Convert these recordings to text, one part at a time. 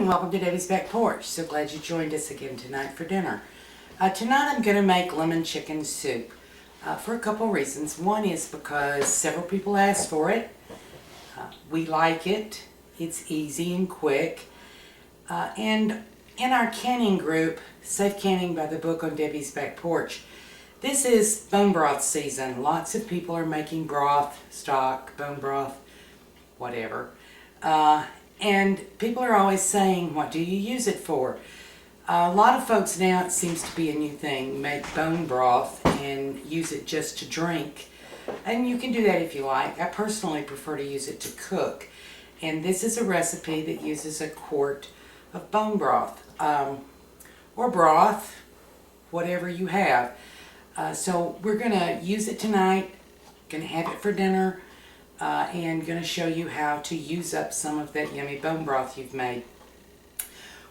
morning, welcome to Debbie's Back Porch. So glad you joined us again tonight for dinner. Tonight I'm going to make lemon chicken soup for a couple reasons. One is because several people asked for it. We like it. It's easy and quick. And in our canning group, Safe Canning by the Book on Debbie's Back Porch, this is bone broth season. Lots of people are making broth, stock, bone broth, whatever. And people are always saying, what do you use it for? A lot of folks now, it seems to be a new thing, make bone broth and use it just to drink. And you can do that if you like. I personally prefer to use it to cook. And this is a recipe that uses a quart of bone broth, or broth, whatever you have. So we're going to use it tonight, going to have it for dinner, and going to show you how to use up some of that yummy bone broth you've made.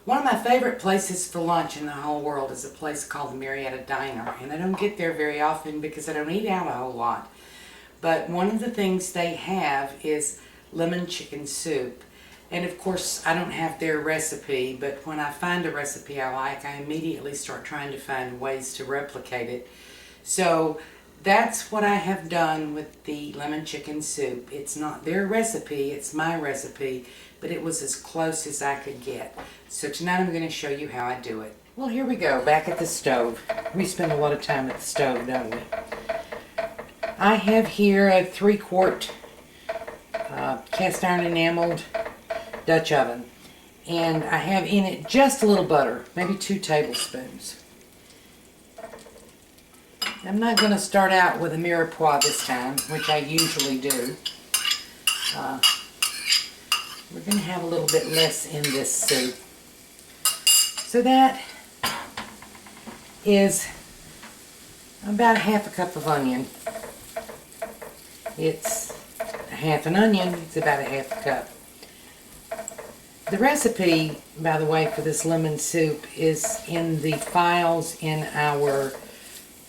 One of my favorite places for lunch in the whole world is a place called the Marietta Diner, and I don't get there very often because I don't eat out a whole lot. But one of the things they have is lemon chicken soup. And of course, I don't have their recipe, but when I find a recipe I like, I immediately start trying to find ways to replicate it. So that's what I have done with the lemon chicken soup. It's not their recipe, it's my recipe, but it was as close as I could get. So tonight I'm going to show you how I do it. Well, here we go, back at the stove. We spend a lot of time at the stove, don't we? I have here a 3-quart cast iron enameled Dutch oven. And I have in it just a little butter, maybe 2 tablespoons. I'm not going to start out with a mirepoix this time, which I usually do. We're going to have a little bit less in this soup. So that is about ½ a cup of onion. It's half an onion, it's about ½ a cup. The recipe, by the way, for this lemon soup is in the files in our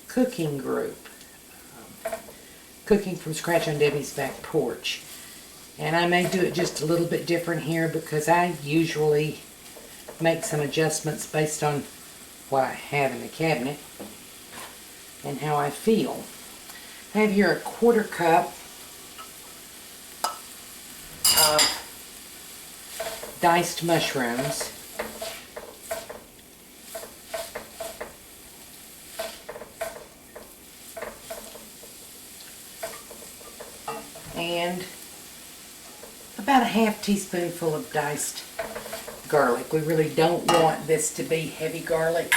cooking group, Cooking from Scratch on Debbie's Back Porch. And I may do it just a little bit different here because I usually make some adjustments based on what I have in the cabinet and how I feel. I have here a 1/4 cup of diced mushrooms. And about a ½ teaspoonful of diced garlic. We really don't want this to be heavy garlic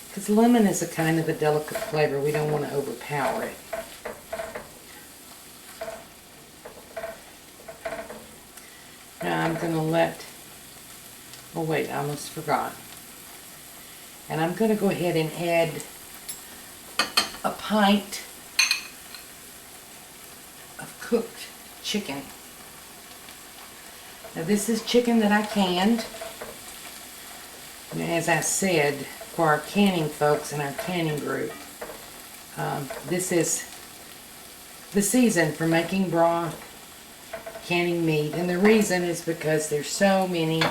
because lemon is a kind of a delicate flavor. We don't want to overpower it. Now I'm going to oh wait, I almost forgot. And I'm going to go ahead and add a pint of cooked chicken. Now this is chicken that I canned. And as I said, for our canning folks in our canning group, this is the season for making broth, canning meat, and the reason is because there's so many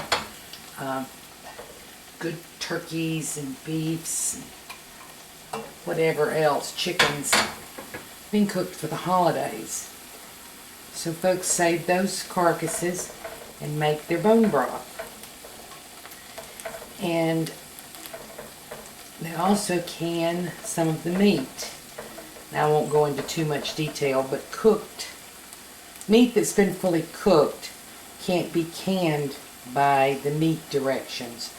good turkeys and beefs and whatever else, chickens, being cooked for the holidays. So folks save those carcasses and make their bone broth. And they also can some of the meat. Now I won't go into too much detail, but cooked meat that's been fully cooked can't be canned by the meat directions.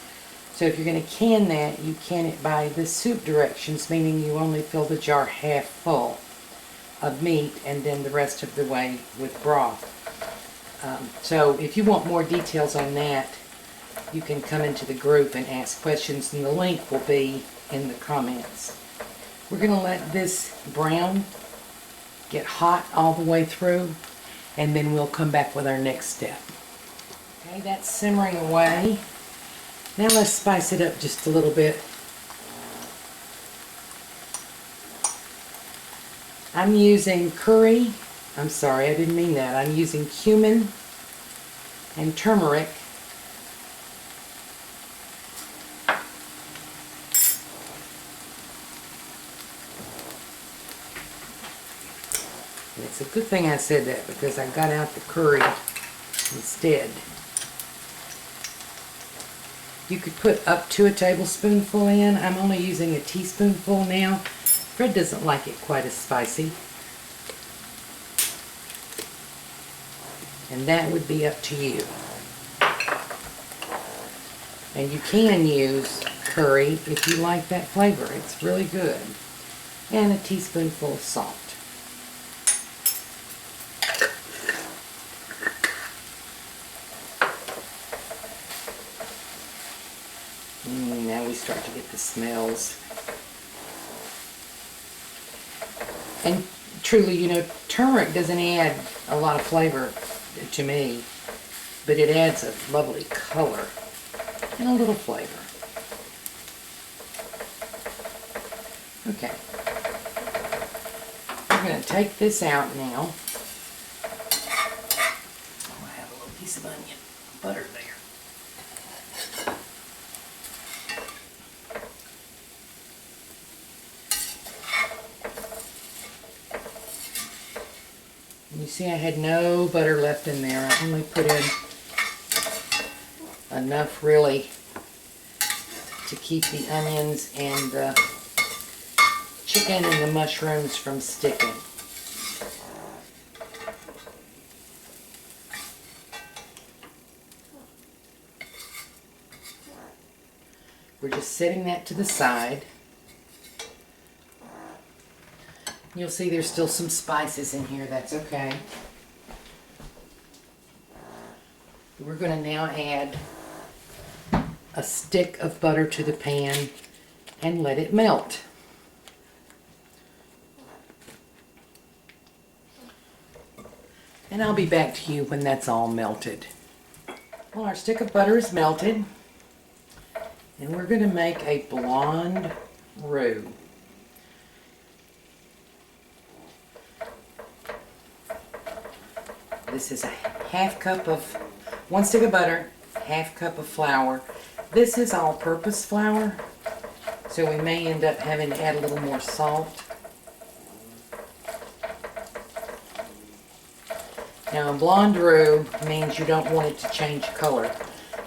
So if you're going to can that, you can it by the soup directions, meaning you only fill the jar half full of meat and then the rest of the way with broth. So if you want more details on that, you can come into the group and ask questions, and the link will be in the comments. We're going to let this brown get hot all the way through, and then we'll come back with our next step. Okay, that's simmering away. Now let's spice it up just a little bit. I'm using curry. I'm sorry, I didn't mean that. I'm using cumin and turmeric It's a good thing I said that because I got out the curry instead. You could put up to a tablespoonful in. I'm only using a teaspoonful now. Fred doesn't like it quite as spicy. And that would be up to you. And you can use curry if you like that flavor. It's really good. And a teaspoonful of salt. Now we start to get the smells. And truly, you know, turmeric doesn't add a lot of flavor to me, but it adds a lovely color and a little flavor. Okay. We're going to take this out now. Oh, I have a little piece of onion butter there. You see I had no butter left in there. I only put in enough really to keep the onions and the chicken and the mushrooms from sticking. We're just setting that to the side. You'll see there's still some spices in here. That's okay. We're going to now add a stick of butter to the pan and let it melt. And I'll be back to you when that's all melted. Well, our stick of butter is melted, and we're going to make a blonde roux. This is a half cup of, 1 stick of butter, half cup of flour. This is all-purpose flour, so we may end up having to add a little more salt. Now, a blonde roux means you don't want it to change color.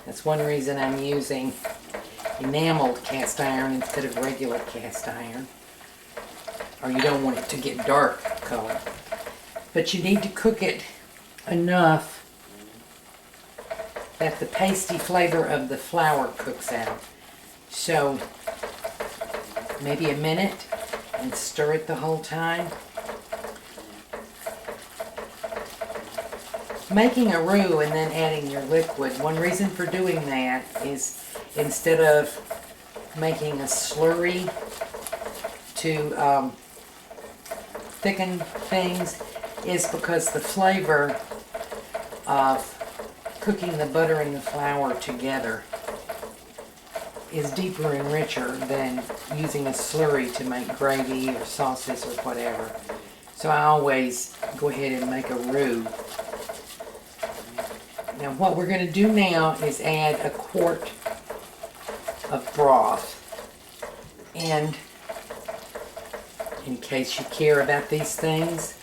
That's one reason I'm using enameled cast iron instead of regular cast iron. Or you don't want it to get dark color. But you need to cook it enough that the pasty flavor of the flour cooks out. So maybe a minute and stir it the whole time. Making a roux and then adding your liquid, one reason for doing that is instead of making a slurry to thicken things, is because the flavor of cooking the butter and the flour together is deeper and richer than using a slurry to make gravy or sauces or whatever. So I always go ahead and make a roux. Now what we're going to do now is add a quart of broth. And in case you care about these things,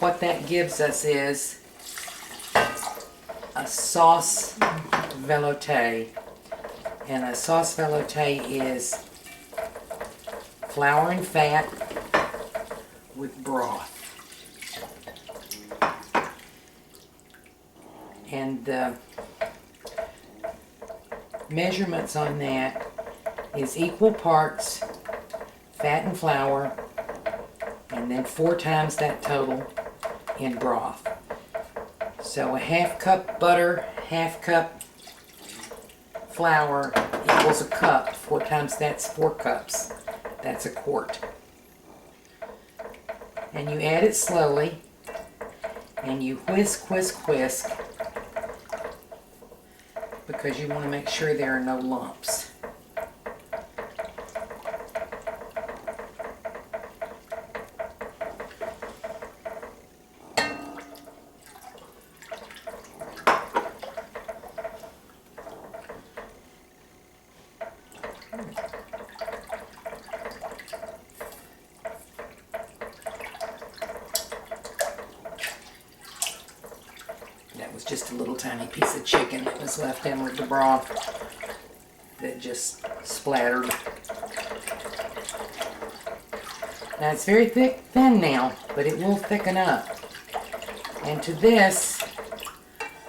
what that gives us is a sauce velouté. And a sauce velouté is flour and fat with broth. And the measurements on that is equal parts fat and flour, and then 4 times that total in broth. So a half cup butter, half cup flour equals a cup. 4 times that's 4 cups. That's a quart. And you add it slowly, and you whisk, whisk, whisk, because you want to make sure there are no lumps. just a little tiny piece of chicken that was left in with the broth that just splattered. Now it's very thin now, but it will thicken up. And to this,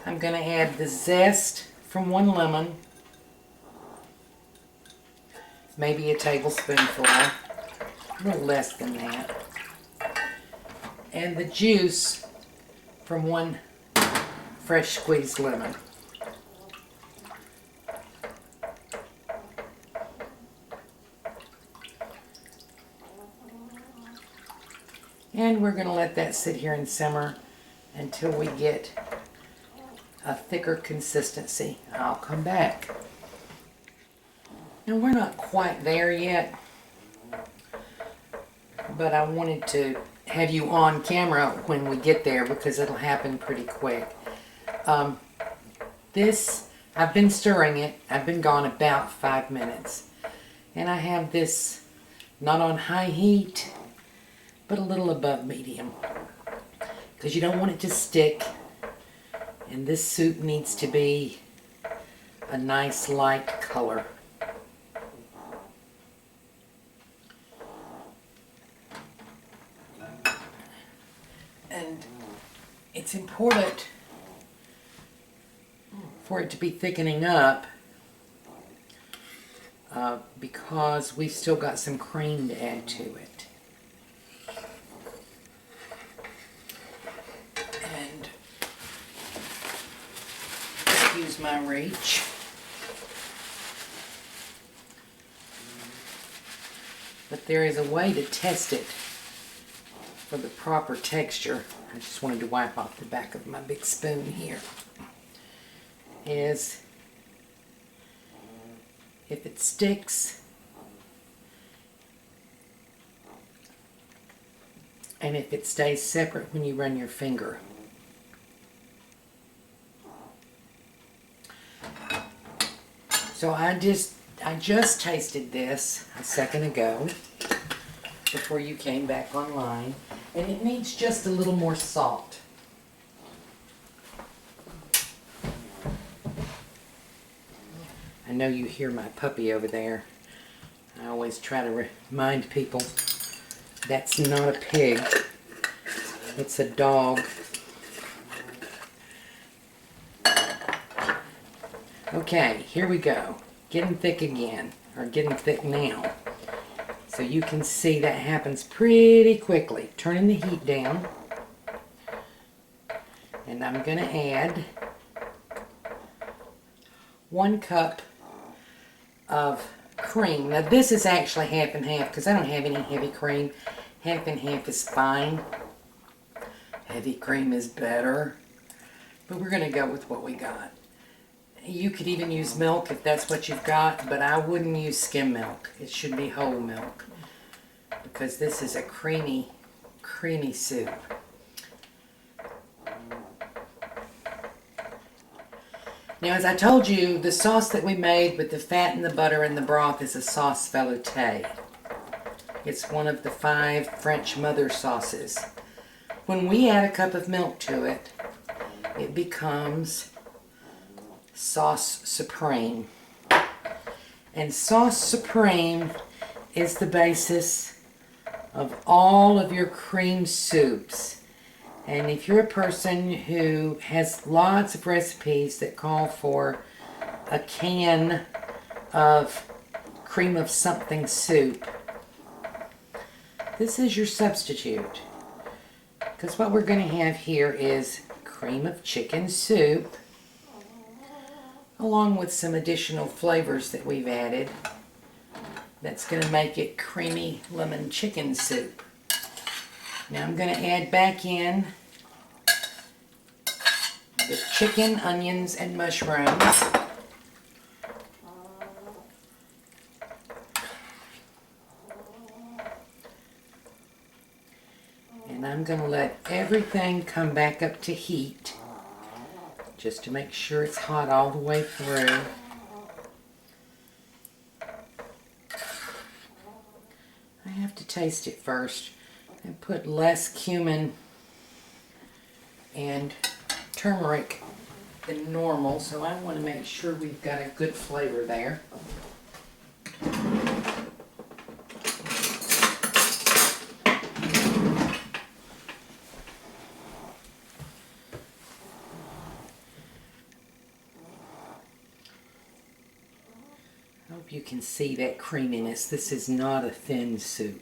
I'm going to add the zest from 1 lemon, maybe a tablespoonful, a little less than that, and the juice from 1 fresh squeezed lemon. And we're going to let that sit here and simmer until we get a thicker consistency. I'll come back. Now we're not quite there yet, but I wanted to have you on camera when we get there because it'll happen pretty quick. I've been stirring it. I've been gone about 5 minutes. And I have this not on high heat, but a little above medium, because you don't want it to stick, and this soup needs to be a nice light color. And it's important for it to be thickening up because we've still got some cream to add to it. Use my reach. But there is a way to test it for the proper texture. I just wanted to wipe off the back of my big spoon here. Is if it sticks and if it stays separate when you run your finger. So I just tasted this a second ago before you came back online, and it needs just a little more salt. I know you hear my puppy over there. I always try to remind people that's not a pig, it's a dog. Okay, here we go. Getting thick again, or getting thick now. So you can see that happens pretty quickly. Turning the heat down. And I'm going to add 1 cup of cream. Now this is actually half and half because I don't have any heavy cream. Half and half is fine. Heavy cream is better. But we're going to go with what we got. You could even use milk if that's what you've got, but I wouldn't use skim milk. It should be whole milk because this is a creamy, creamy soup. Now, as I told you, the sauce that we made with the fat and the butter and the broth is a sauce velouté. It's one of the 5 French mother sauces. When we add a cup of milk to it, it becomes sauce supreme. And sauce supreme is the basis of all of your cream soups. And if you're a person who has lots of recipes that call for a can of cream of something soup, this is your substitute. Because what we're going to have here is cream of chicken soup, along with some additional flavors that we've added. That's going to make it creamy lemon chicken soup. Now I'm going to add back in the chicken, onions, and mushrooms. And I'm going to let everything come back up to heat, just to make sure it's hot all the way through. I have to taste it first and put less cumin and turmeric than normal, so I want to make sure we've got a good flavor there. I hope you can see that creaminess. This is not a thin soup.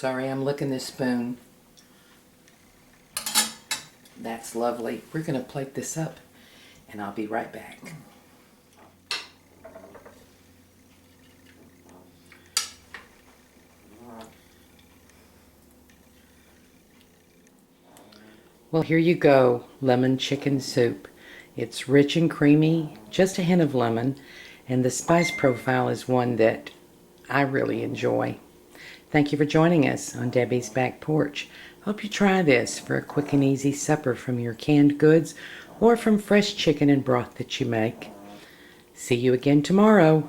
Sorry, I'm licking this spoon. That's lovely. We're going to plate this up, and I'll be right back. Well, here you go, lemon chicken soup. It's rich and creamy, just a hint of lemon, and the spice profile is one that I really enjoy. Thank you for joining us on Debbie's Back Porch. Hope you try this for a quick and easy supper from your canned goods or from fresh chicken and broth that you make. See you again tomorrow.